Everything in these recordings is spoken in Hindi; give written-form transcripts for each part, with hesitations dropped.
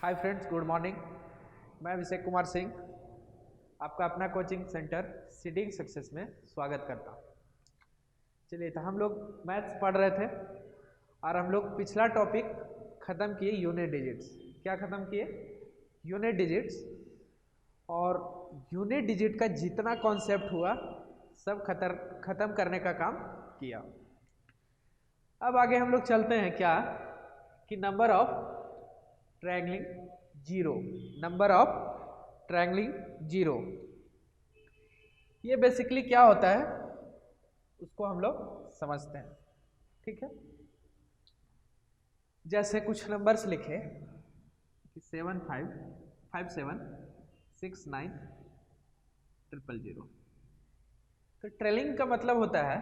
Hi friends, good morning. मैं अभिषेक कुमार सिंह आपका अपना कोचिंग सेंटर सीडिंग सक्सेस में स्वागत करता हूँ। चलिए, तो हम लोग मैथ्स पढ़ रहे थे और हम लोग पिछला टॉपिक ख़त्म किए यूनिट डिजिट्स। क्या ख़त्म किए? Unit digits. और यूनिट डिजिट का जितना कॉन्सेप्ट हुआ सब ख़त्म करने का काम किया। अब आगे हम लोग चलते हैं क्या कि number of triangling zero. Number of triangling zero, ये बेसिकली क्या होता है उसको हम लोग समझते हैं। ठीक है, जैसे कुछ नंबर्स लिखे कि 75576900। तो ट्रेलिंग का मतलब होता है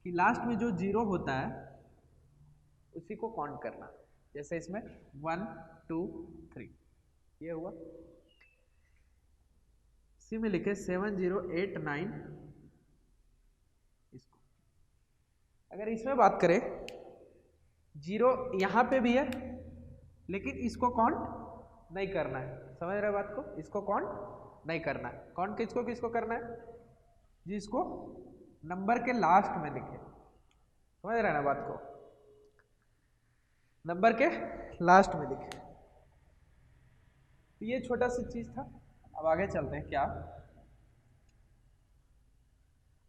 कि लास्ट में जो जीरो होता है उसी को काउंट करना। जैसे इसमें 1 2 3 ये हुआ। इसी में लिखे 7089। इसको अगर इसमें बात करें, जीरो यहाँ पे भी है लेकिन इसको काउंट नहीं करना है। समझ रहे बात को? इसको काउंट नहीं करना है। काउंट किसको किसको करना है? जिसको नंबर के लास्ट में लिखे। समझ रहे ना बात को? नंबर के लास्ट में लिखे। तो ये छोटा सा चीज था। अब आगे चलते हैं। क्या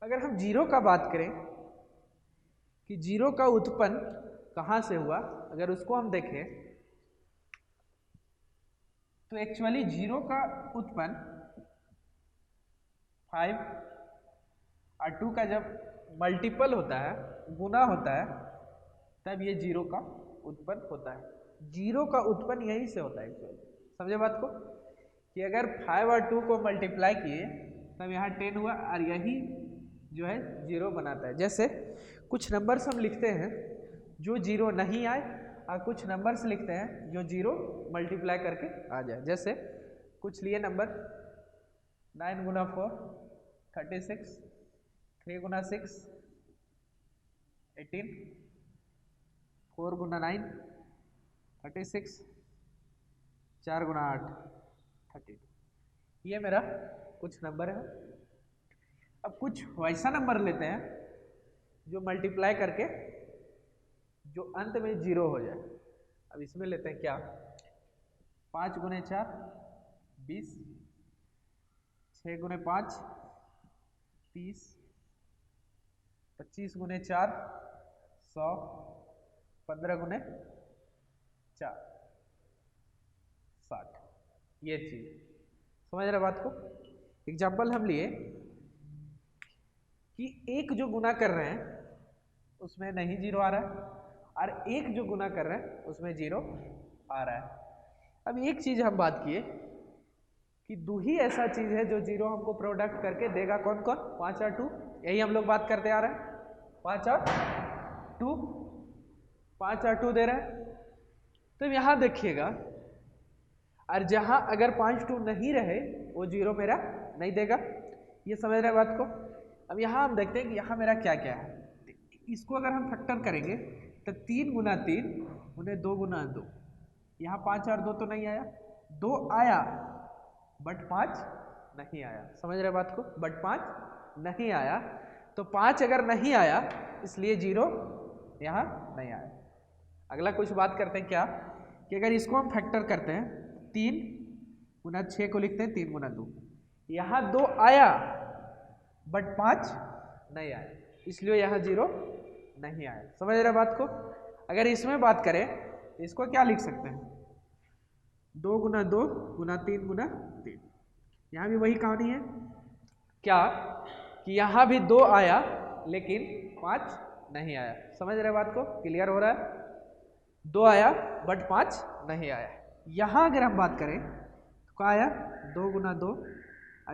अगर हम जीरो का बात करें कि जीरो का उत्पन्न कहां से हुआ, अगर उसको हम देखें तो एक्चुअली जीरो का उत्पन्न 5 और 2 का जब मल्टीपल होता है, गुना होता है, तब ये जीरो का उत्पन्न होता है। जीरो का उत्पन्न यहीं से होता है एक्चुअली। समझे बात को? कि अगर 5 और 2 को मल्टीप्लाई किए तब यहाँ 10 हुआ और यही जो है जीरो बनाता है। जैसे कुछ नंबर्स हम लिखते हैं जो जीरो नहीं आए और कुछ नंबर्स लिखते हैं जो जीरो मल्टीप्लाई करके आ जाए। जैसे कुछ लिए नंबर 9 गुना 4 36, 3 गुना 6 18, 4 गुना 9 36, 4 गुना 8 32। ये मेरा कुछ नंबर है। अब कुछ वैसा नंबर लेते हैं जो मल्टीप्लाई करके जो अंत में जीरो हो जाए। अब इसमें लेते हैं क्या, 5 गुने 4 20, 6 गुने 5 30, 25 गुने 4 100, 15 गुने 4 60। ये चीज समझ रहे बात को? एग्जाम्पल हम लिए कि एक जो गुना कर रहे हैं उसमें नहीं जीरो आ रहा है और एक जो गुना कर रहे हैं उसमें जीरो आ रहा है। अब एक चीज हम बात किए कि दो ही ऐसा चीज है जो जीरो हमको प्रोडक्ट करके देगा। कौन कौन? 5 और 2। यही हम लोग बात करते आ रहे हैं। 5 और 2, 5 और 2 दे रहे हैं। तो यहां देखिएगा, और जहां अगर 5 2 नहीं रहे वो जीरो मेरा नहीं देगा। ये समझ रहे बात को? अब यहाँ हम देखते हैं कि यहाँ मेरा क्या क्या है। इसको अगर हम फैक्टर करेंगे तो 3 गुना 3 गुने 2 गुना 2। यहाँ 5 और 2 तो नहीं आया, 2 आया बट 5 नहीं आया। समझ रहे बात को? बट 5 नहीं आया। तो 5 अगर नहीं आया इसलिए जीरो यहाँ नहीं आया। अगला कुछ बात करते हैं क्या कि अगर इसको हम फैक्टर करते हैं, 3 गुना 6 को लिखते हैं 3 गुना 2। यहाँ 2 आया बट 5 नहीं आया, इसलिए यहाँ जीरो नहीं आया। समझ रहे बात को? अगर इसमें बात करें इसको क्या लिख सकते हैं, 2 गुना 2 गुना 3 गुना 3। यहाँ भी वही कहानी है क्या कि यहाँ भी 2 आया लेकिन 5 नहीं आया। समझ रहे बात को? क्लियर हो रहा है? 2 आया बट 5 नहीं आया। यहाँ अगर हम बात करें तो क्या आया, 2 गुना 2,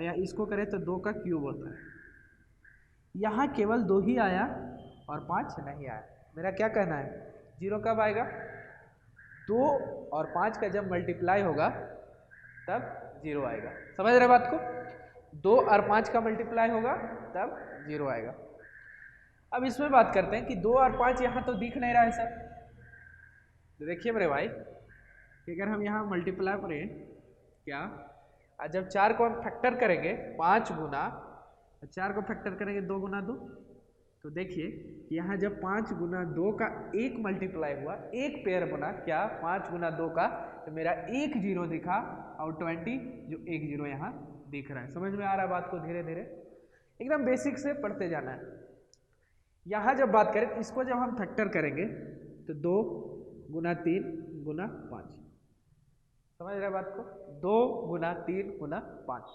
या इसको करें तो 2 का क्यूब होता है। यहाँ केवल 2 ही आया और 5 नहीं आया। मेरा क्या कहना है, जीरो कब आएगा? 2 और 5 का जब मल्टीप्लाई होगा तब जीरो आएगा। समझ रहे बात को? 2 और 5 का मल्टीप्लाई होगा तब जीरो आएगा। अब इसमें बात करते हैं कि 2 और 5 यहाँ तो दिख नहीं रहा है सर। तो देखिए मेरे भाई, कि अगर हम यहाँ मल्टीप्लाई करें क्या, और जब 4 को हम फैक्टर करेंगे 5 गुना, 4 को फैक्टर करेंगे 2 गुना 2, तो देखिए कि यहाँ जब 5 गुना 2 का एक मल्टीप्लाई हुआ, एक पेयर बना क्या 5 गुना 2 का, तो मेरा एक जीरो दिखा और 20 जो एक जीरो यहाँ दिख रहा है। समझ में आ रहा है बात को? धीरे धीरे एकदम बेसिक से पढ़ते जाना है। यहाँ जब बात करें इसको जब हम फैक्टर करेंगे तो 2 गुना 3 गुना 5, समझ रहे बात को? 2 गुना 3 गुना 5,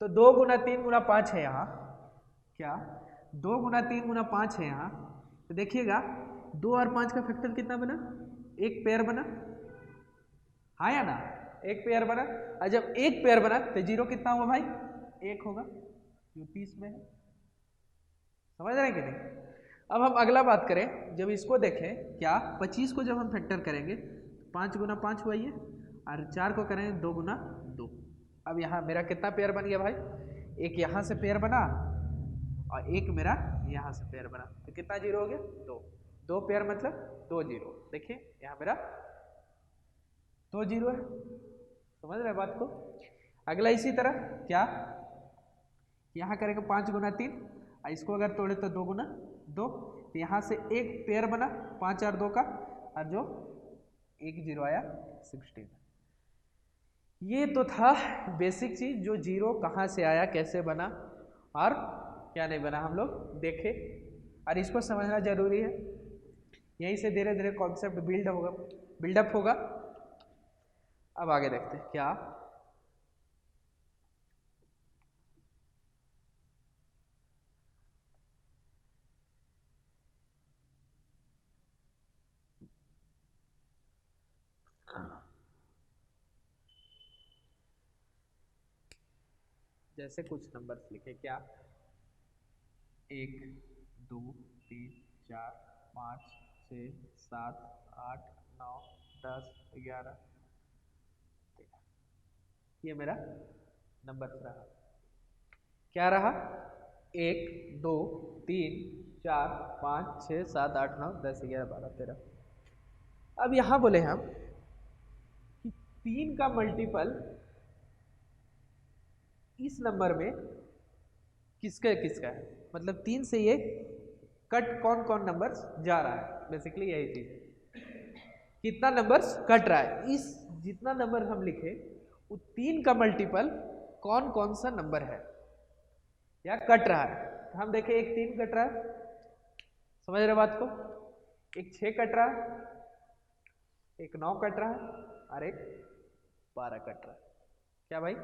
तो 2 गुना 3 गुना 5 है यहाँ क्या, 2 गुना 3 गुना 5 है यहाँ, तो देखिएगा 2 और 5 का फैक्टर कितना बना, एक पेयर बना, हाँ या ना, एक पेयर बना। और जब एक पेयर बना तो जीरो कितना हुआ भाई, 1 होगा जो 30 में है। समझ रहे हैं कि नहीं? अब हम अगला बात करें, जब इसको देखें क्या 25 को जब हम फैक्टर करेंगे 5 गुना 5 हुआ ये, और 4 को करेंगे 2 गुना 2। अब यहाँ मेरा कितना पेयर बन गया भाई, एक यहाँ से पेयर बना और एक मेरा यहाँ से पेयर बना, तो कितना जीरो हो गया, 2। 2 पेयर मतलब 2 जीरो। देखिए यहाँ मेरा 2 जीरो है। समझ रहे बात को? अगला इसी तरह क्या, यहाँ करेंगे 5 गुना 3, और इसको अगर तोड़े तो 2 गुना 2, तो यहाँ से एक पेयर बना 5 और 2 का, और जो एक जीरो आया 16। ये तो था बेसिक चीज, जो जीरो कहाँ से आया, कैसे बना और क्या नहीं बना हम लोग देखे, और इसको समझना जरूरी है। यहीं से धीरे धीरे कॉन्सेप्ट बिल्डअप होगा। अब आगे देखते हैं क्या, जैसे कुछ नंबर्स लिखे क्या, 1 2 3 4 5 6 7 8 9 10 11, ये मेरा नंबर रहा। क्या रहा, 1 2 3 4 5 6 7 8 9 10 11 12 13। अब यहां बोले हम कि 3 का मल्टीपल इस नंबर में किसका किसका है, मतलब 3 से ये कट कौन कौन नंबर्स जा रहा है, बेसिकली यही चीज है, कितना नंबर्स कट रहा है। इस जितना नंबर हम लिखे वो 3 का मल्टीपल कौन कौन सा नंबर है या कट रहा है। हम देखें एक 3 कट रहा है, समझ रहे बात को, एक 6 कट रहा है, एक 9 कट रहा है, और एक 12 कट रहा है। क्या भाई,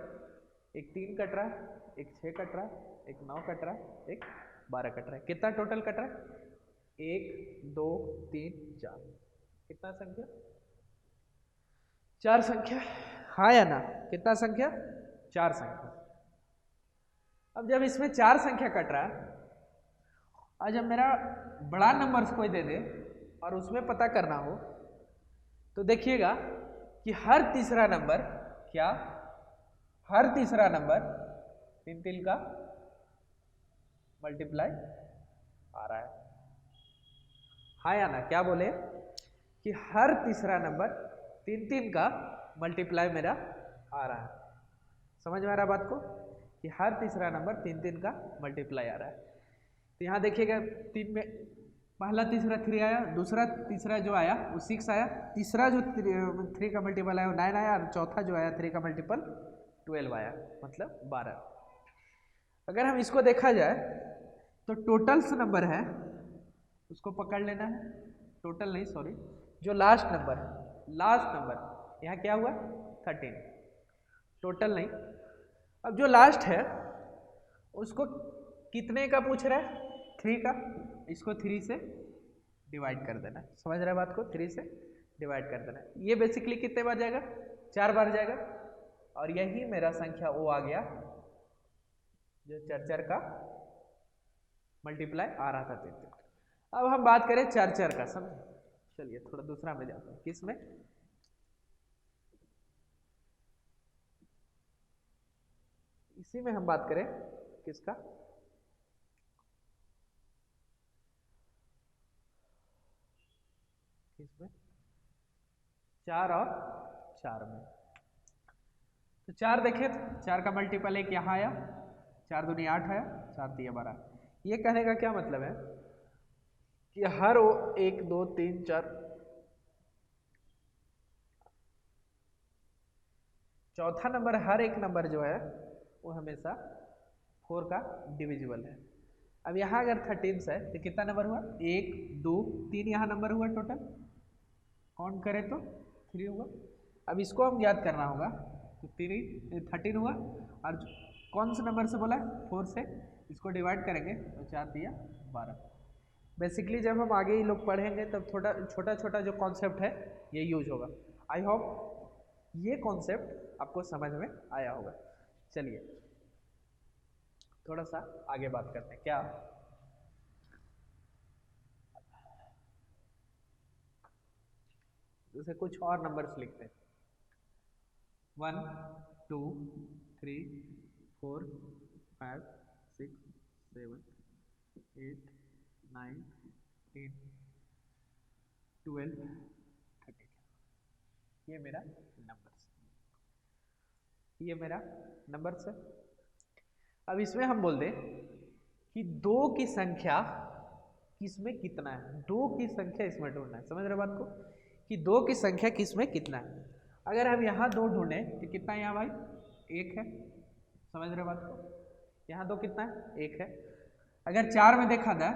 एक 3 कट रहा है, एक 6 कट रहा है, एक 9 कट रहा है, एक 12 कट रहा है। कितना टोटल कट रहा है, 1 2 3 4, कितना संख्या, 4 संख्या, हाँ या ना, कितना संख्या, 4 संख्या। अब जब इसमें 4 संख्या कट रहा है, और जब मेरा बड़ा नंबर कोई दे दे और उसमें पता करना हो, तो देखिएगा कि हर तीसरा नंबर क्या, हर तीसरा नंबर 3 3 का मल्टीप्लाई आ रहा है, हाँ या ना, क्या बोले कि हर तीसरा नंबर 3 3 का मल्टीप्लाई मेरा आ रहा है। समझ में आ रहा बात को, कि हर तीसरा नंबर 3 3 का मल्टीप्लाई आ रहा है। तो यहाँ देखिएगा 3 में पहला तीसरा 3 आया, दूसरा तीसरा जो आया वो 6 आया, तीसरा जो 3 का मल्टीपल आया वो 9 आया, और चौथा जो आया 3 का मल्टीपल 12 आया, मतलब 12। अगर हम इसको देखा जाए तो टोटल्स नंबर है उसको पकड़ लेना है, टोटल नहीं सॉरी, जो लास्ट नंबर है, लास्ट नंबर यहाँ क्या हुआ 13, टोटल नहीं। अब जो लास्ट है उसको कितने का पूछ रहा है, 3 का, इसको 3 से डिवाइड कर देना है। समझ रहे बात को, 3 से डिवाइड कर देना है। ये बेसिकली कितने बार जाएगा, 4 बार जाएगा, और यही मेरा संख्या वो आ गया जो चर का मल्टीप्लाई आ रहा था 3 3। अब हम बात करें चर का, समझ, चलिए थोड़ा दूसरा में जाते हैं, किस में, इसी में हम बात करें किसका, किसमें, 4 और 4 में। तो 4 देखें तो 4 का मल्टीपल एक यहाँ आया, 4 दूनी 8 आया, 4 तिया 12। ये कहने का क्या मतलब है कि हर 1 2 3 4 चौथा नंबर, हर एक नंबर जो है वो हमेशा 4 का डिविजिबल है। अब यहाँ अगर 13 है तो कितना नंबर हुआ? 1 2 3 यहाँ नंबर हुआ टोटल, काउंट करें तो 3 हुआ। अब इसको हम याद करना होगा, तो 13 हुआ, और कौन से नंबर से बोला? 4 से। इसको डिवाइड करेंगे तो 4 तिया 12। बेसिकली जब हम आगे ही लोग पढ़ेंगे तब थोड़ा छोटा छोटा जो कॉन्सेप्ट है ये यूज होगा। आई होप ये कॉन्सेप्ट आपको समझ में आया होगा। चलिए थोड़ा सा आगे बात करते हैं। क्या जैसे कुछ और नंबर्स लिखते हैं, 1 2 3 4 5 6 7 8 9 10 12 13। ये मेरा नंबर्स है। अब इसमें हम बोल दें कि 2 की संख्या किसमें कितना है, 2 की संख्या इसमें ढूंढना है। समझ रहे बात को कि 2 की संख्या किसमें कितना है। अगर हम यहाँ 2 ढूंढे तो कितना है यहाँ भाई? 1 है। समझ रहे बात को? यहाँ 2 कितना है? 1 है। अगर 4 में देखा जाए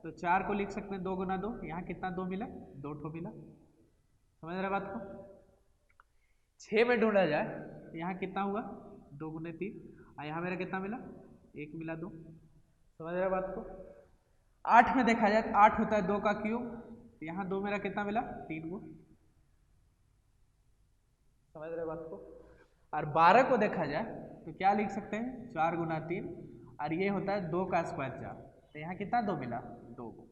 तो 4 को लिख सकते हैं 2 गुना 2, यहाँ कितना 2 मिला? 2 ठो मिला। समझ रहे बात को? 6 में ढूंढा जाए तो यहाँ कितना हुआ? 2 गुने 3, और यहाँ मेरा कितना मिला? 1 मिला 2। समझ रहे बात को? 8 में देखा जाए तो 8 होता है 2 का क्यूब, तो यहाँ 2 मेरा कितना मिला? 3 को। समझ रहे बात को? और 12 को देखा जाए तो क्या लिख सकते हैं? 4 गुना 3, और ये होता है 2 का स्क्वायर 4, तो यहाँ कितना 2 मिला? 2 को।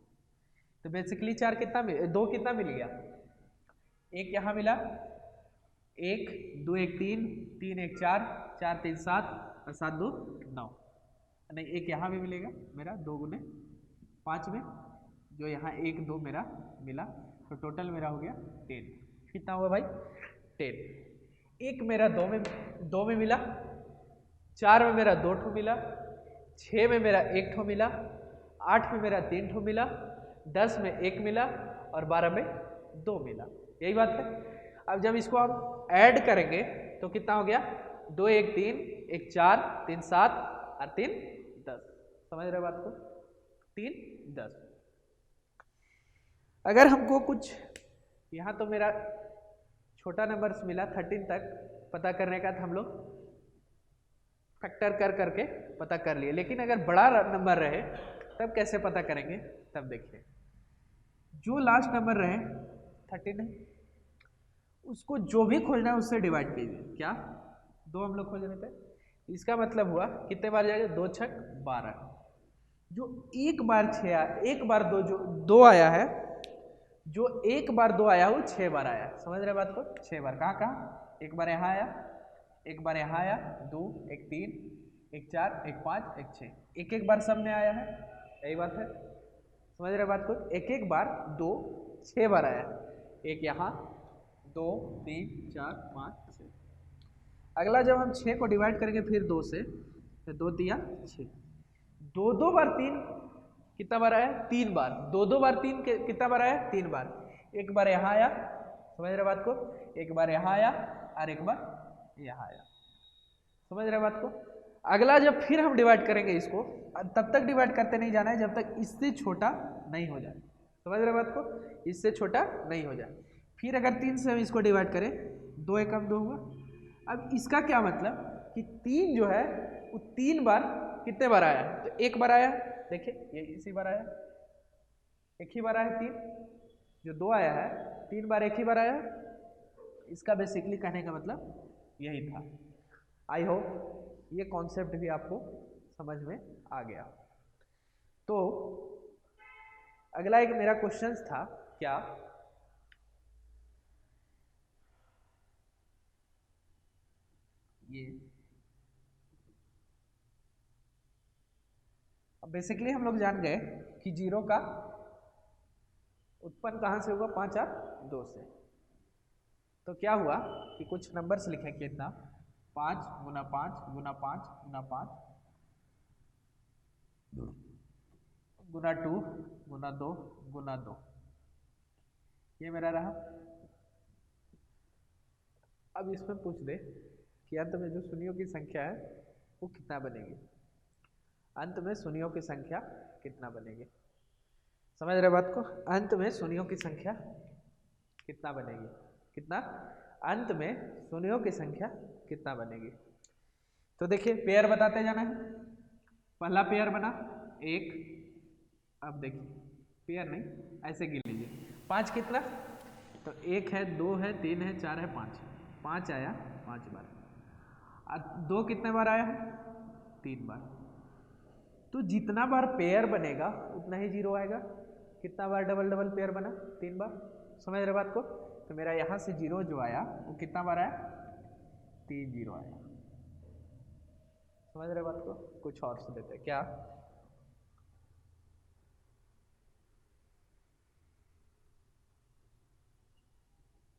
तो बेसिकली 4 कितना 2 कितना मिल गया? 1 यहाँ मिला, 1 2 1 3 3 1 4 4 3 7 और 7 2 9, नहीं 1 यहाँ भी मिलेगा मेरा 2 गुने 5 में, जो यहाँ 1 2 मेरा मिला, तो टोटल मेरा हो गया 10। कितना हुआ भाई? 10। 1 मेरा 2 में मिला, 4 में मेरा 2 ठो मिला, 6 में मेरा 1 ठो मिला, 8 में मेरा 3 ठो मिला, 10 में 1 मिला, और 12 में 2 मिला। यही बात है। अब जब इसको हम ऐड करेंगे तो कितना हो गया? 2 1 3 1 4 3 7 और 3 10। समझ रहे बात को? 3 10। अगर हमको कुछ यहाँ तो मेरा छोटा नंबर मिला 13 तक पता करने का, तो हम लोग फैक्टर कर करके पता कर लिए। लेकिन अगर बड़ा नंबर रहे तब कैसे पता करेंगे? तब देखिए, जो लास्ट नंबर रहे 13 है, उसको जो भी खोजना है उससे डिवाइड कीजिए। क्या? 2 हम लोग खोज रहे थे, इसका मतलब हुआ कितने बार जाएगा? 2 छक 12। जो एक बार 6 एक बार 2 जो 2 आया है, जो एक बार 2 आया वो 6 बार आया। समझ रहे बात को? 6 बार। कहाँ कहाँ? एक बार यहाँ आया, एक बार यहाँ आया, 2 1 3 1 4 1 5 1 6, एक एक बार सब में आया है। यही बात है। समझ रहे बात को? एक एक बार 2 6 बार आया, एक यहाँ 2 3 4 5 6। अगला जब हम 6 को डिवाइड करेंगे फिर 2 से, तो 2 तिया 6, 2 बार 3 कितना बार आया? 3 बार। 2 बार 3 कितना बार आया? 3 बार। एक बार यहाँ आया, समझ रहे बात को? एक बार यहाँ आया और एक बार यहाँ आया। समझ रहे बात को? अगला जब फिर हम डिवाइड करेंगे इसको, तब तक डिवाइड करते नहीं जाना है जब तक इससे छोटा नहीं हो जाए। समझ रहे बात को? इससे छोटा नहीं हो जाए। फिर अगर 3 से हम इसको डिवाइड करें, 2 एकम 2 हुआ। अब इसका क्या मतलब कि 3 जो है वो 3 बार कितने बार आया? तो एक बार आया, देखिए ये इसी बार आया, एक ही बार आया 3। जो 2 आया है 3 बार एक ही बार आया। इसका बेसिकली कहने का मतलब यही था। आई होप ये कॉन्सेप्ट भी आपको समझ में आ गया। तो अगला एक मेरा क्वेश्चन था, क्या ये अब बेसिकली हम लोग जान गए कि 0 का उत्पन्न कहाँ से होगा? 5 और 2 से। तो क्या हुआ कि कुछ नंबर्स लिखे कितना 5 गुना 5 गुना 5 गुना 5 गुना 2 गुना 2 गुना 2, ये मेरा रहा। अब इसमें पूछ दे कि अंत में जो शून्यों की संख्या है वो कितना बनेगी, अंत में शून्यों की संख्या कितना बनेगी। समझ रहे बात को? अंत में शून्यों की संख्या कितना बनेगी, कितना, अंत में शून्यों की संख्या कितना बनेगी। तो देखिए पेयर बताते जाना है। पहला पेयर बना 1, अब देखिए पेयर नहीं ऐसे गिन लीजिए, 5 कितना, तो 1 है 2 है 3 है 4 है 5, 5 आया 5 बार। और 2 कितने बार आया है, 3 बार। तो जितना बार पेयर बनेगा उतना ही जीरो आएगा। कितना बार डबल डबल पेयर बना, 3 बार। समझ रहे बात को? तो मेरा यहाँ से जीरो जो आया वो कितना बार आया, 3 जीरो आया। समझ रहे बात को? कुछ और से देते क्या,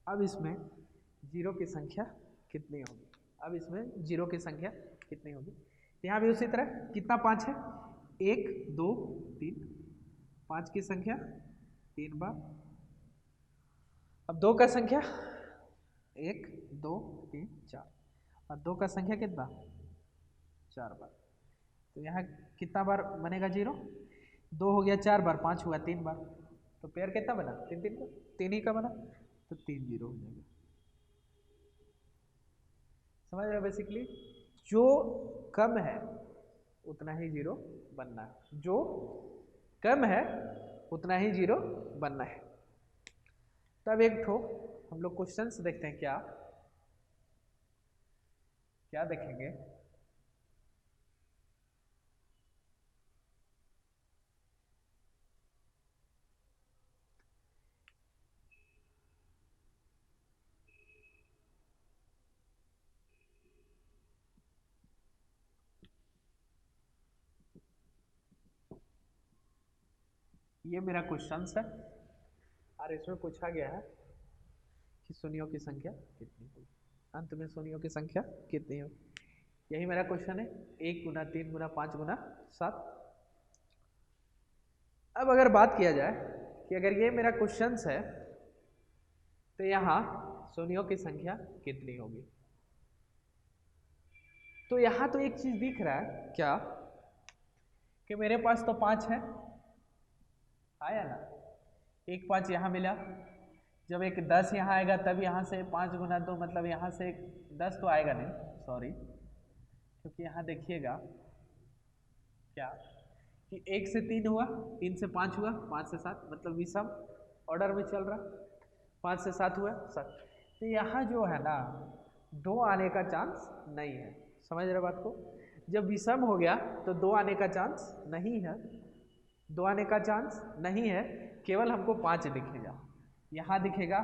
अब इसमें जीरो की संख्या कितनी होगी, अब इसमें जीरो की संख्या कितनी होगी। यहाँ भी उसी तरह कितना 5 है, 1 2 3, 5 की संख्या 3 बार। अब 2 का संख्या 1 2 3 4, और 2 का संख्या कितना 4 बार। तो यहाँ कितना बार बनेगा जीरो, 2 हो गया 4 बार, 5 हुआ 3 बार। तो पेयर कितना बना, 3 3 का, 3 ही का बना, तो 3 जीरो हो जाएगा। समझ रहे? बेसिकली जो कम है उतना ही जीरो बनना है, जो कम है उतना ही जीरो बनना है। तब एक ठो हम लोग क्वेश्चंस देखते हैं, क्या क्या देखेंगे। ये मेरा क्वेश्चन है और इसमें पूछा गया है कि शून्यों की संख्या कितनी होगी, अंत में शून्यों की संख्या कितनी होगी। यही मेरा क्वेश्चन है, 1 गुना 3 गुना 5 गुना 7। अब अगर बात किया जाए कि अगर ये मेरा क्वेश्चन है तो यहाँ शून्यों की संख्या कितनी होगी। तो यहाँ तो एक चीज दिख रहा है क्या कि मेरे पास तो 5 है, आया ना, एक 5 यहाँ मिला, जब एक 10 यहाँ आएगा तब यहाँ से 5 गुना 2 मतलब यहाँ से 10 तो आएगा नहीं, सॉरी, क्योंकि यहाँ देखिएगा क्या कि 1 से 3 हुआ, 3 से 5 हुआ, 5 से 7 मतलब विषम ऑर्डर में चल रहा, 5 से 7 हुआ 7। तो यहाँ जो है ना 2 आने का चांस नहीं है। समझ रहे बात को? जब विषम हो गया तो 2 आने का चांस नहीं है, 2 आने का चांस नहीं है, केवल हमको 5 दिखेगा। यहाँ दिखेगा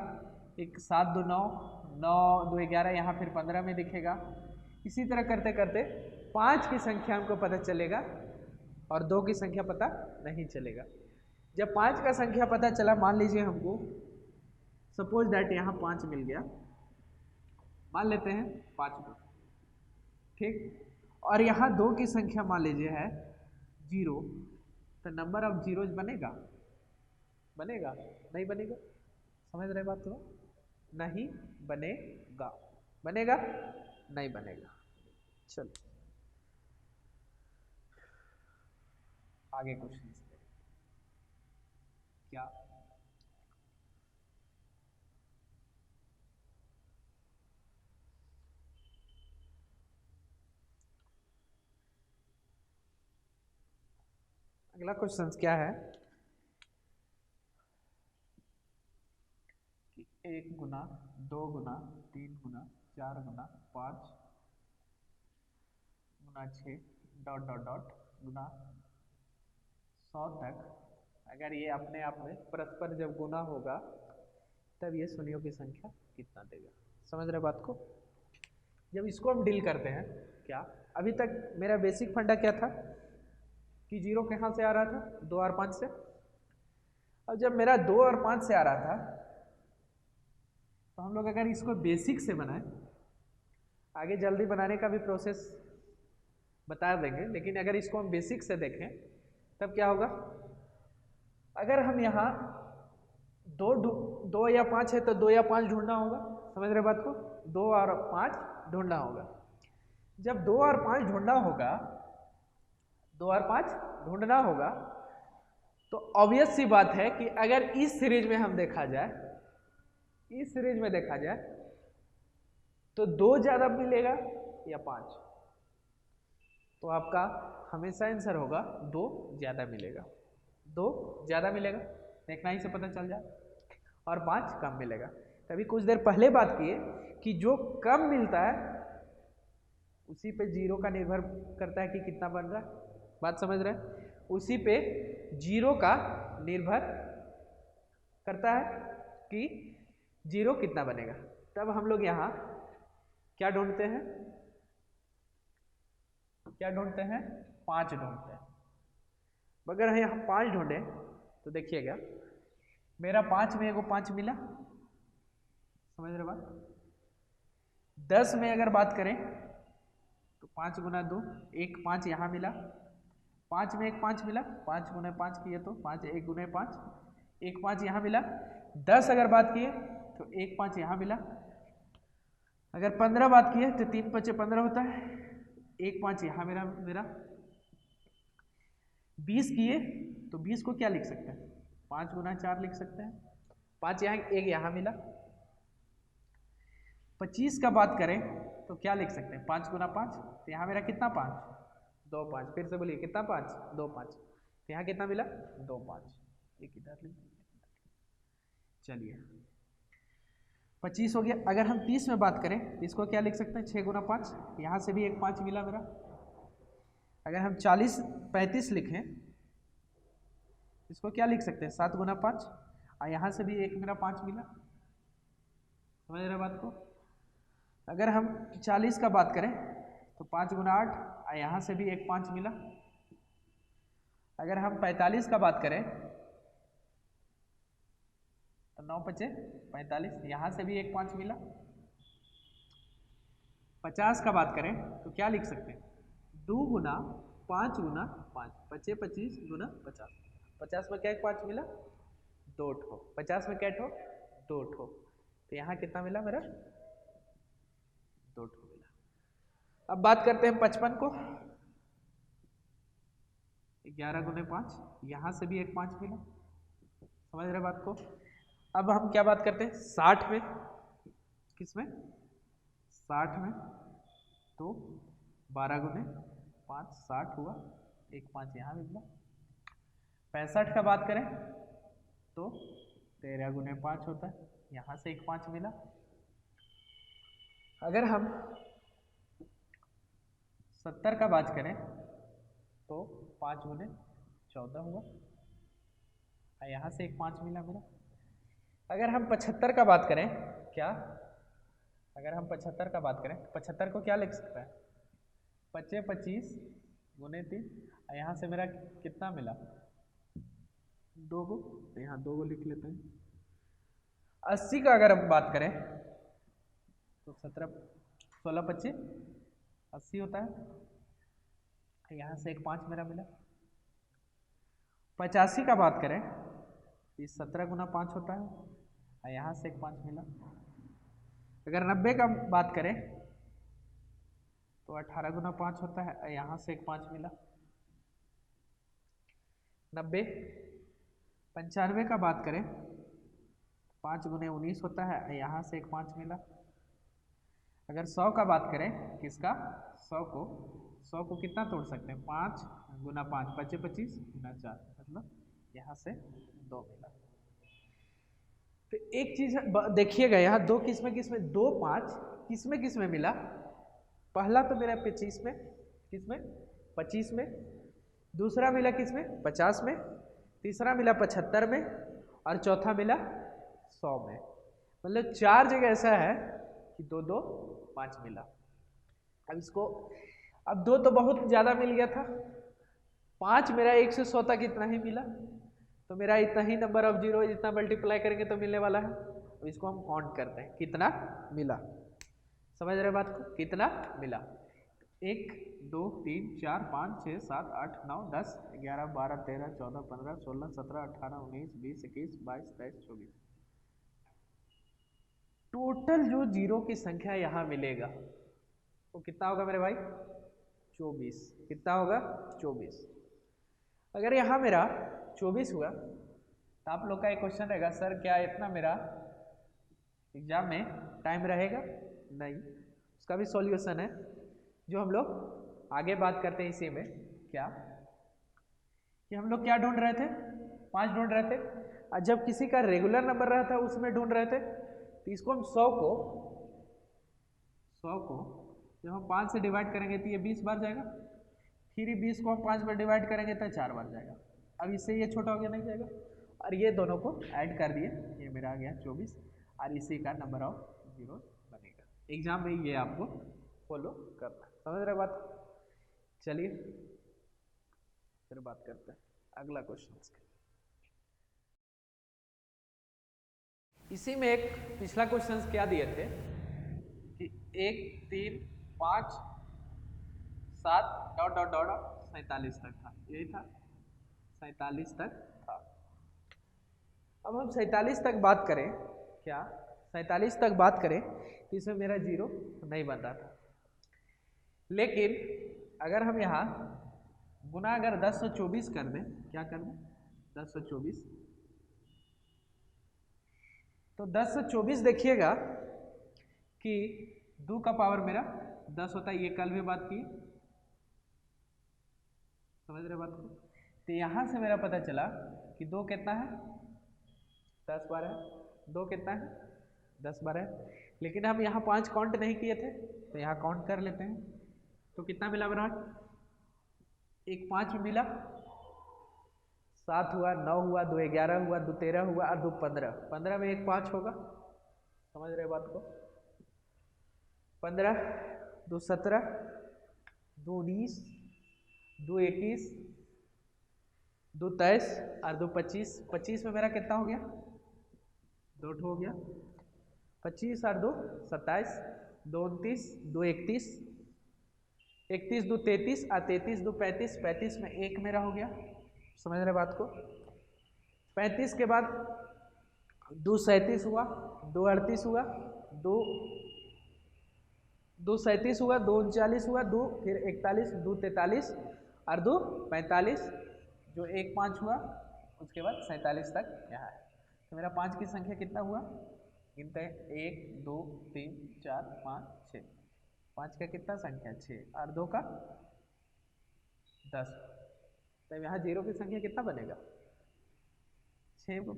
एक 7 2 9, 9 2 11, यहाँ फिर 15 में दिखेगा। इसी तरह करते करते 5 की संख्या हमको पता चलेगा और 2 की संख्या पता नहीं चलेगा। जब 5 का संख्या पता चला, मान लीजिए हमको सपोज दैट यहाँ 5 मिल गया, मान लेते हैं 5 को, ठीक, और यहाँ 2 की संख्या मान लीजिए है 0, तो नंबर ऑफ जीरोज बनेगा, बनेगा नहीं बनेगा। समझ रहे बात तो? नहीं बनेगा, बनेगा नहीं बनेगा। चलो आगे क्वेश्चन क्या, अगला क्वेश्चन क्या है कि 1 गुना 2 गुना 3 गुना 4 गुना 5 गुना 6 डॉट डॉट डॉट गुना 100 तक, अगर ये अपने आप में परस्पर जब गुना होगा तब ये शून्यों की संख्या कितना देगा। समझ रहे बात को? जब इसको हम डील करते हैं, क्या अभी तक मेरा बेसिक फंडा क्या था कि जीरो कहाँ से आ रहा था, 2 और 5 से। अब जब मेरा 2 और 5 से आ रहा था तो हम लोग अगर इसको बेसिक से बनाएं, आगे जल्दी बनाने का भी प्रोसेस बता देंगे, लेकिन अगर इसको हम बेसिक से देखें तब क्या होगा, अगर हम यहाँ दो या 5 है तो 2 या 5 ढूंढना होगा, समझ रहे बात को, 2 और 5 ढूंढना होगा। जब 2 और 5 ढूंढना होगा, 2 और 5 ढूंढना होगा, तो ऑब्वियस सी बात है कि अगर इस सीरीज में हम देखा जाए, इस सीरीज में देखा जाए तो 2 ज्यादा मिलेगा या 5, तो आपका हमेशा आंसर होगा 2 ज्यादा मिलेगा, 2 ज्यादा मिलेगा, देखना ही से पता चल जाए, और 5 कम मिलेगा। तभी कुछ देर पहले बात किए कि जो कम मिलता है उसी पे 0 का निर्भर करता है कि कितना बन रहा है, बात समझ रहे हैं, उसी पे 0 का निर्भर करता है कि 0 कितना बनेगा। तब हम लोग यहाँ क्या ढूंढते हैं, क्या ढूंढते हैं, 5 ढूंढते हैं। अगर हम यहाँ 5 ढूंढे तो देखिएगा मेरा 5 में एगो 5 मिला, समझ रहे बात। 10 में अगर बात करें तो 5 गुना 2, एक 5 यहाँ मिला, 5 में एक 5 मिला, 5 गुना 5 किए तो 5, 1 गुना 5, एक 5 यहाँ मिला। 10 अगर बात किए तो एक 5 यहाँ मिला। अगर 15 बात किए तो 3 5 15 होता है, एक 5 यहाँ मेरा 20 किए तो 20 को क्या लिख सकते हैं, 5 गुना 4 लिख सकते हैं, 5 यहाँ, एक यहाँ मिला। 25 का बात करें तो क्या लिख सकते हैं, 5 गुना 5, तो यहाँ मेरा कितना 5, 2 5, फिर से बोलिए कितना 5, 2 5, तो यहाँ कितना मिला 2 5, एक इधर लिख, चलिए 25 हो गया। अगर हम 30 में बात करें तो इसको क्या लिख सकते हैं, 6 गुना 5, यहाँ से भी एक 5 मिला मेरा। अगर हम 35 लिखें इसको क्या लिख सकते हैं, 7 गुना 5, और यहाँ से भी एक मेरा 5 मिला, समझ रहे बात को। अगर हम 40 का बात करें तो 5 गुना 8, और यहाँ से भी एक 5 मिला। अगर हम 45 का बात करें तो 9 5 45, यहाँ से भी एक 5 मिला। 50 का बात करें तो क्या लिख सकते हैं, 2 गुना 5 गुना 5, 5 25 गुना 50, 50 में क्या एक 5 मिला, 2 ठो, 50 में क्या ठो, 2 ठो, तो यहाँ कितना मिला मेरा, 2 ठो मिला। अब बात करते हैं 55 को, 11 गुने 5, यहाँ से भी एक 5 मिला, समझ रहे बात को। अब हम क्या बात करते हैं 60 में, किसमें, 60 में, तो 12 गुने 5 60 हुआ, एक 5 यहाँ मिला। 65 का बात करें तो 13 गुने 5 होता है, यहाँ से एक 5 मिला। अगर हम 70 का बात करें तो 5 गुने 14 हुआ, यहाँ से एक 5 मिला मेरा। अगर हम 75 का बात करें, क्या, अगर हम 75 का बात करें तो 75 को क्या लिख सकता है, 25 25 गुने 3, और यहाँ से मेरा कितना मिला, 2 को, तो यहाँ 2 को लिख लेते हैं। 80 का अगर हम बात करें तो 17 16 25 80 होता है, यहाँ से एक 5 मेरा मिला। 85 का बात करें तो 17 गुना 5 होता है, और यहाँ से एक 5 मिला। अगर 90 का बात करें तो 18 गुना 5 होता है, और यहाँ से एक 5 मिला। 90 95 का बात करें 5 गुने 19 होता है, और यहाँ से एक 5 मिला। अगर 100 का बात करें, किसका, 100 को कितना तोड़ सकते हैं, 5 गुना 5 25 25 गुना 4, मतलब यहाँ से 2 मिला। तो एक चीज देखिएगा यहाँ 2 किसमें 2 5 किसमें मिला। पहला तो मेरा 25 में, किसमें 25 में, दूसरा मिला किसमें 50 में, तीसरा मिला 75 में, और चौथा मिला 100 में। मतलब 4 जगह ऐसा है कि 2 2 5 मिला। अब इसको, अब 2 तो बहुत ज़्यादा मिल गया था, 5 मेरा 1 से 100 तक इतना ही मिला, तो मेरा इतना ही नंबर ऑफ जीरो जितना मल्टीप्लाई करेंगे तो मिलने वाला है। इसको हम काउंट करते हैं कितना मिला। समझ रहे बात को, कितना मिला। 1 2 3 4 5 6 7 8 9 10 11 12 13 14 15 16 17 18 19 20 21 22 23 24। टोटल जो जीरो की संख्या यहाँ मिलेगा वो कितना होगा मेरे भाई? 24। कितना होगा? 24। अगर यहाँ मेरा 24 हुआ तो आप लोग का एक क्वेश्चन रहेगा, सर क्या इतना मेरा एग्जाम में टाइम रहेगा? नहीं, उसका भी सॉल्यूशन है जो हम लोग आगे बात करते हैं इसी में। क्या कि हम लोग क्या ढूंढ रहे थे? 5 ढूंढ रहे थे, और जब किसी का रेगुलर नंबर रहा था उसमें ढूंढ रहे थे, तो इसको हम 100 को जब हम 5 से डिवाइड करेंगे तो ये 20 बार जाएगा, फिर ये 20 को हम 5 बार डिवाइड करेंगे तो 4 बार जाएगा। अब इससे ये छोटा हो गया, नहीं जाएगा, और ये दोनों को ऐड कर दिए, ये मेरा आ गया 24, और इसी का नंबर ऑफ जीरो बनेगा। एग्जाम में ये आपको फॉलो करना, समझ रहे बात? चलिए फिर बात करते हैं अगला क्वेश्चन। इसी में एक पिछला क्वेश्चन क्या दिए थे कि 1 3 5 7 डॉट डॉट डॉट 47 तक था, यही था, 47 तक था। अब हम 47 तक बात करें, क्या 47 तक बात करें तो इसमें मेरा जीरो नहीं बन रहा था, लेकिन अगर हम यहाँ गुना अगर 1024 कर दें, क्या कर दें? 1024, तो 1024 देखिएगा कि 2 का पावर मेरा 10 होता है, ये कल भी बात की, समझ रहे बात को? तो यहाँ से मेरा पता चला कि 2 कितना है? 10 बार है। 2 कितना है? 10 बार है, लेकिन हम यहाँ 5 काउंट नहीं किए थे, तो यहाँ काउंट कर लेते हैं। तो कितना मिला मेरा? एक 5 मिला, 7 हुआ, 9 हुआ, 2 11 हुआ, 2 13 हुआ, और 2 15। 15 में एक 5 होगा, समझ रहे बात को? 15, 2 17, 2 19, 2 21, 2 23, और 2 25। 25 में मेरा कितना हो गया? 2 हो गया। 25 और 2 27, 2 29, 2 31, 31 2 33, और 33 2 35। 35 में एक मेरा हो गया, समझ रहे बात को? 35 के बाद 2 37 हुआ, 2 38 हुआ, 2 37 हुआ, 2 39 हुआ, 2 फिर 41, 2 43, और 2 45, जो 1 5 हुआ, उसके बाद 47 तक यहाँ है। तो मेरा 5 की संख्या कितना हुआ? गिनते हैं, 1 2 3 4 5 6। 5 का कितना संख्या? 6, और 2 का 10। तो यहाँ जीरो की संख्या कितना बनेगा? 6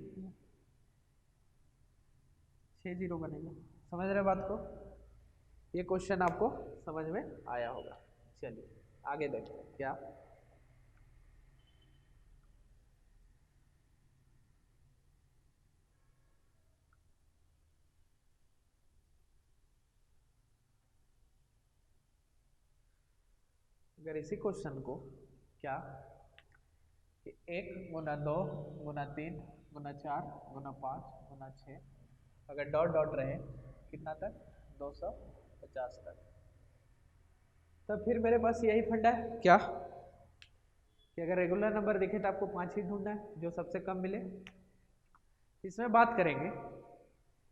जीरो बनेगा। समझ रहे बात को? ये क्वेश्चन आपको समझ में आया होगा। चलिए आगे देखते हैं क्या। अगर इसी क्वेश्चन को क्या 1 गुना 2 गुना 3 गुना 4 गुना 5 गुना 6, अगर डॉट डॉट रहे कितना तक? 250 तक, तो फिर मेरे पास यही फंडा है क्या कि अगर रेगुलर नंबर दिखे तो आपको 5 ही ढूंढना है जो सबसे कम मिले। इसमें बात करेंगे,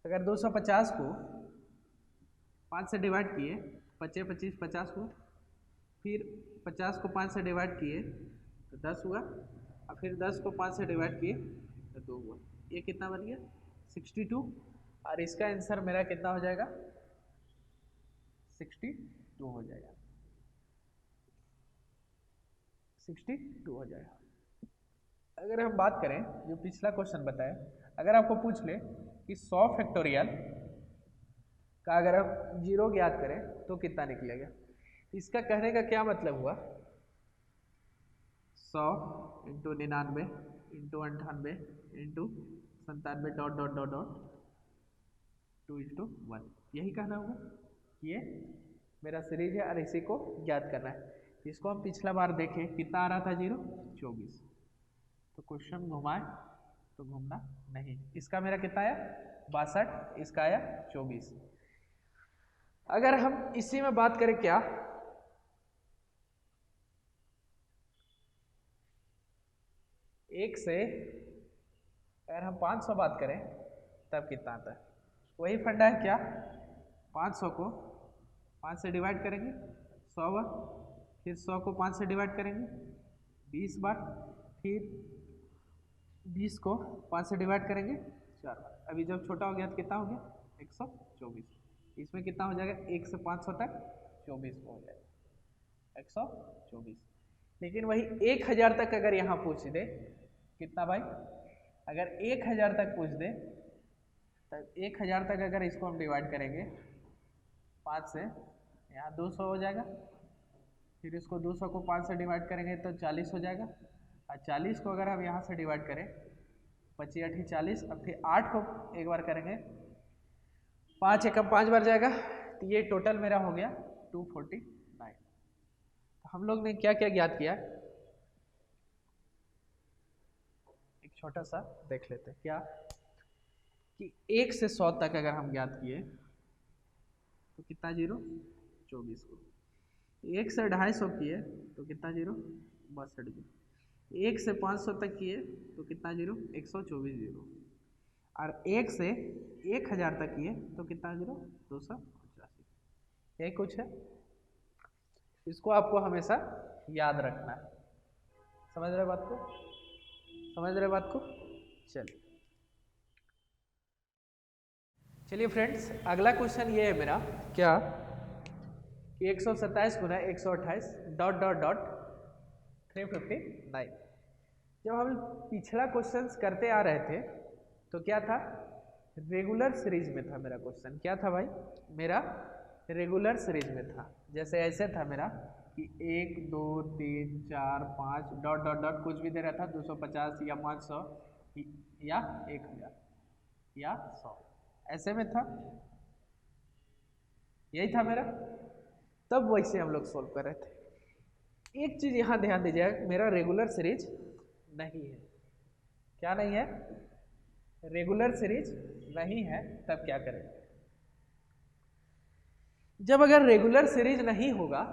अगर 250 को 5 से डिवाइड किए, 25 25 50 हुआ, फिर 50 को 5 से डिवाइड किए तो 10 हुआ, और फिर 10 को 5 से डिवाइड किए तो 2 हुआ। ये कितना बन गया? 62, और इसका आंसर मेरा कितना हो जाएगा? 62 हो जाएगा, 62 हो जाएगा। अगर हम बात करें जो पिछला क्वेश्चन बताए, अगर आपको पूछ ले कि 100 फैक्टोरियल का अगर हम जीरो ज्ञात करें तो कितना निकलेगा, इसका कहने का क्या मतलब हुआ? 100 into 99 into 98 into 97 dot dot dot dot 2:1, यही कहना होगा। ये मेरा सीरीज है और इसी को ज्ञात करना है। इसको हम पिछला बार देखें कितना आ रहा था जीरो? 24। तो क्वेश्चन घुमाए तो घूमना नहीं। इसका मेरा कितना आया 62, इसका आया 24। अगर हम इसी में बात करें क्या, एक से अगर हम 500 बात करें तब कितना आता है, वही फंडा है क्या, 500 को 5 से डिवाइड करेंगे 100 बार, फिर 100 को 5 से डिवाइड करेंगे 20 बार, फिर 20 को 5 से डिवाइड करेंगे 4 बार। अभी जब छोटा हो गया तो कितना हो गया 124। इसमें कितना हो जाएगा 1 से 500 तक 24 हो जाएगा 124। लेकिन वही 1000 तक अगर यहाँ पूछ दे कितना भाई, अगर 1000 तक पूछ दे तब 1000 तक अगर इसको हम डिवाइड करेंगे 5 से, यहाँ 200 हो जाएगा, फिर इसको 200 को 5 से डिवाइड करेंगे तो 40 हो जाएगा, और 40 को अगर हम यहाँ से डिवाइड करें 25 8 40, अब फिर 8 को एक बार करेंगे 5 एकम 5 बार जाएगा, तो ये टोटल मेरा हो गया 249। तो हम लोग ने क्या क्या ज्ञात किया, एक छोटा सा देख लेते हैं क्या, कि 1 से 100 तक अगर हम ज्ञात किए तो कितना जीरो 24 को, 1 से 250 किए तो कितना जीरो 62 जीरो, 1 से 500 तक किए तो कितना जीरो 124 जीरो, और 1 से 1000 तक किए तो कितना जीरो 285। यही कुछ है, इसको आपको हमेशा याद रखना है। समझ रहे बात को, समझ रहे बात को। चलिए फ्रेंड्स, अगला क्वेश्चन ये है मेरा क्या, कि 127 गुना 128 डॉट डॉट डॉट 359। जब हम पिछला क्वेश्चंस करते आ रहे थे तो क्या था, रेगुलर सीरीज में था मेरा क्वेश्चन, क्या था भाई मेरा रेगुलर सीरीज में था। जैसे ऐसे था मेरा कि 1 2 3 4 5 डॉट डॉट डॉट कुछ भी दे रहा था, 250 या 500 या 1000 या 100, ऐसे में था, यही था मेरा। तब वैसे हम लोग सोल्व कर रहे थे। एक चीज यहां ध्यान दीजिएगा, मेरा रेगुलर सीरीज नहीं है। क्या नहीं है, रेगुलर सीरीज नहीं है। तब क्या करें, जब अगर रेगुलर सीरीज नहीं होगा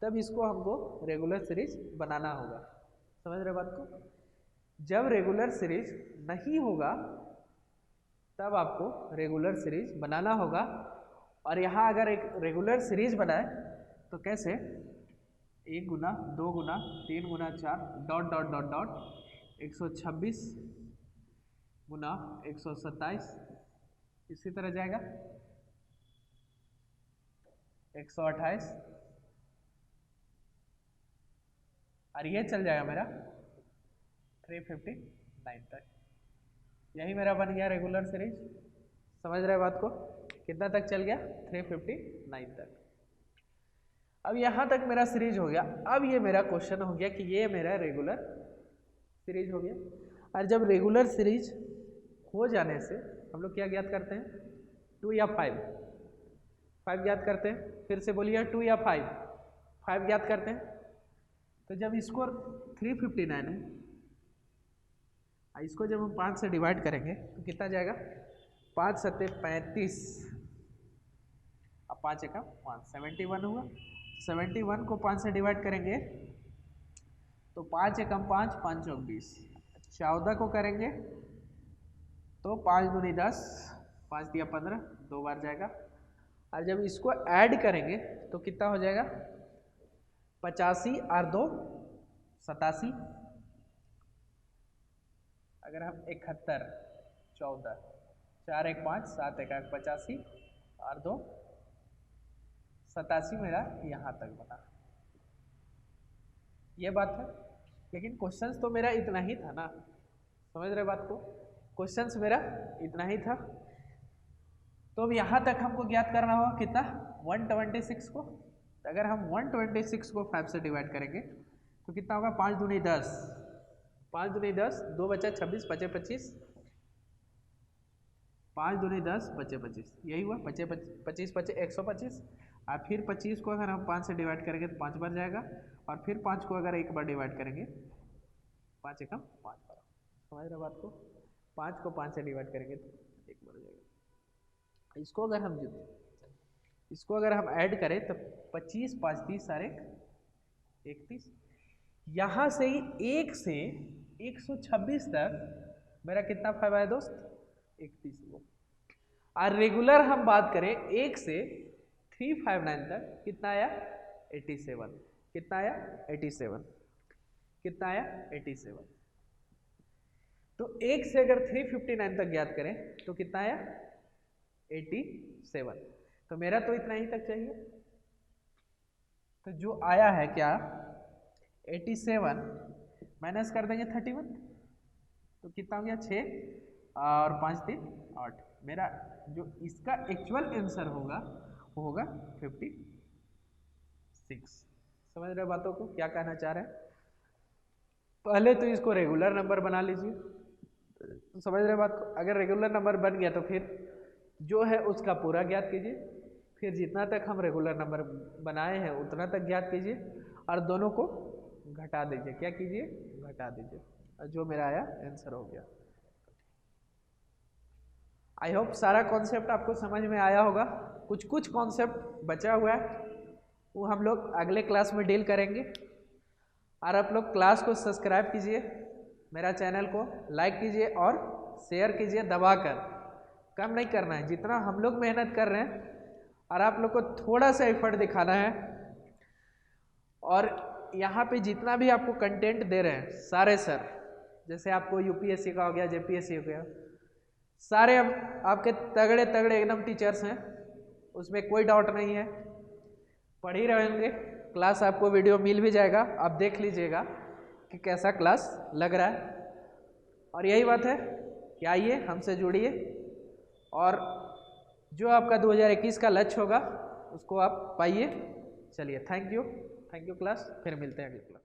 तब इसको हमको रेगुलर सीरीज बनाना होगा। समझ रहे बात को, जब रेगुलर सीरीज नहीं होगा तब आपको रेगुलर सीरीज बनाना होगा। और यहाँ अगर एक रेगुलर सीरीज बनाए तो कैसे, 1 गुना 2 गुना 3 गुना 4 डॉट डॉट डॉट डॉट 126 गुना 127, इसी तरह जाएगा 128, और ये चल जाएगा मेरा 359 तक। यही मेरा बन गया रेगुलर सीरीज। समझ रहे बात को, कितना तक चल गया 359 तक। अब यहाँ तक मेरा सीरीज हो गया। अब ये मेरा क्वेश्चन हो गया कि ये मेरा रेगुलर सीरीज हो गया। और जब रेगुलर सीरीज हो जाने से हम लोग क्या ज्ञात करते हैं, 2 या 5 ज्ञात करते हैं। फिर से बोलिए 2 या 5 ज्ञात करते हैं। तो जब इसको 359 है, इसको जब हम 5 से डिवाइड करेंगे तो कितना जाएगा, 5 सत्ते 35, अब 5 एकम 5 71 हुआ। 71 को 5 से डिवाइड करेंगे तो 5 एकम 5 5 चौक 20, 14 को करेंगे तो 5 दूनी 10, 5 दिया 15, 2 बार जाएगा। और जब इसको ऐड करेंगे तो कितना हो जाएगा, 85 और 2 87, अगर हम 71 14 4 1 5 7 1 8 85 और 2 87 मेरा यहाँ तक बना। ये बात है, लेकिन क्वेश्चंस तो मेरा इतना ही था ना। समझ रहे बात को, क्वेश्चंस मेरा इतना ही था। तो अब यहाँ तक हमको ज्ञात करना होगा कितना, 126 को। अगर हम 126 को 5 से डिवाइड करेंगे तो कितना होगा, 5 दूनी 10, 5 दूनी 10, 2 बचा 26, बचे 25, 5 दूनी 10 बचे 25, यही हुआ, बचे 25 बचे 125। और फिर 25 को अगर हम 5 से डिवाइड करेंगे तो 5 बार जाएगा। और फिर 5 को अगर एक बार डिवाइड करेंगे 5 एकम 5 बार। समझ रहे बात को, 5 को 5 से डिवाइड करेंगे तो 1 बन जाएगा। इसको अगर हम ऐड करें तो 25 5 30 सारे 31। यहाँ से ही 1 से 126 तक मेरा कितना फाइव आया दोस्त? 31 वो। और रेगुलर हम बात करें 1 से 359 तक कितना आया? 87। कितना आया? 87। कितना आया? 87। तो 1 से अगर 359 तक ज्ञात करें तो कितना आया? 87। तो मेरा तो इतना ही तक चाहिए। तो जो आया है क्या? 87 माइनस कर देंगे 31, तो कितना हो गया? 6 और 5 3 8। मेरा जो इसका एक्चुअल आंसर होगा वो होगा 56। समझ रहे बातों को? क्या कहना चाह रहे हैं? पहले तो इसको रेगुलर नंबर बना लीजिए। तो समझ रहे बात को? अगर रेगुलर नंबर बन गया तो फिर जो है उसका पूरा ज्ञात कीजिए, फिर जितना तक हम रेगुलर नंबर बनाए हैं उतना तक ज्ञात कीजिए और दोनों को घटा दीजिए। क्या कीजिए? घटा दीजिए। और जो मेरा आया आंसर हो गया। आई होप सारा कॉन्सेप्ट आपको समझ में आया होगा। कुछ कुछ कॉन्सेप्ट बचा हुआ है वो हम लोग अगले क्लास में डील करेंगे। और आप लोग क्लास को सब्सक्राइब कीजिए, मेरा चैनल को लाइक कीजिए और शेयर कीजिए दबाकर। कम नहीं करना है, जितना हम लोग मेहनत कर रहे हैं और आप लोग को थोड़ा सा एफर्ट दिखाना है। और यहाँ पे जितना भी आपको कंटेंट दे रहे हैं सारे सर, जैसे आपको यूपीएससी का हो गया, जेपीएससी हो गया, सारे आपके तगड़े तगड़े एकदम टीचर्स हैं, उसमें कोई डाउट नहीं है। पढ़ ही रहेंगे, क्लास आपको वीडियो मिल भी जाएगा, आप देख लीजिएगा कि कैसा क्लास लग रहा है। और यही बात है कि आइए हमसे जुड़िए और जो आपका 2021 का लक्ष्य होगा उसको आप पाइए। चलिए, थैंक यू क्लास, फिर मिलते हैं अगली क्लास।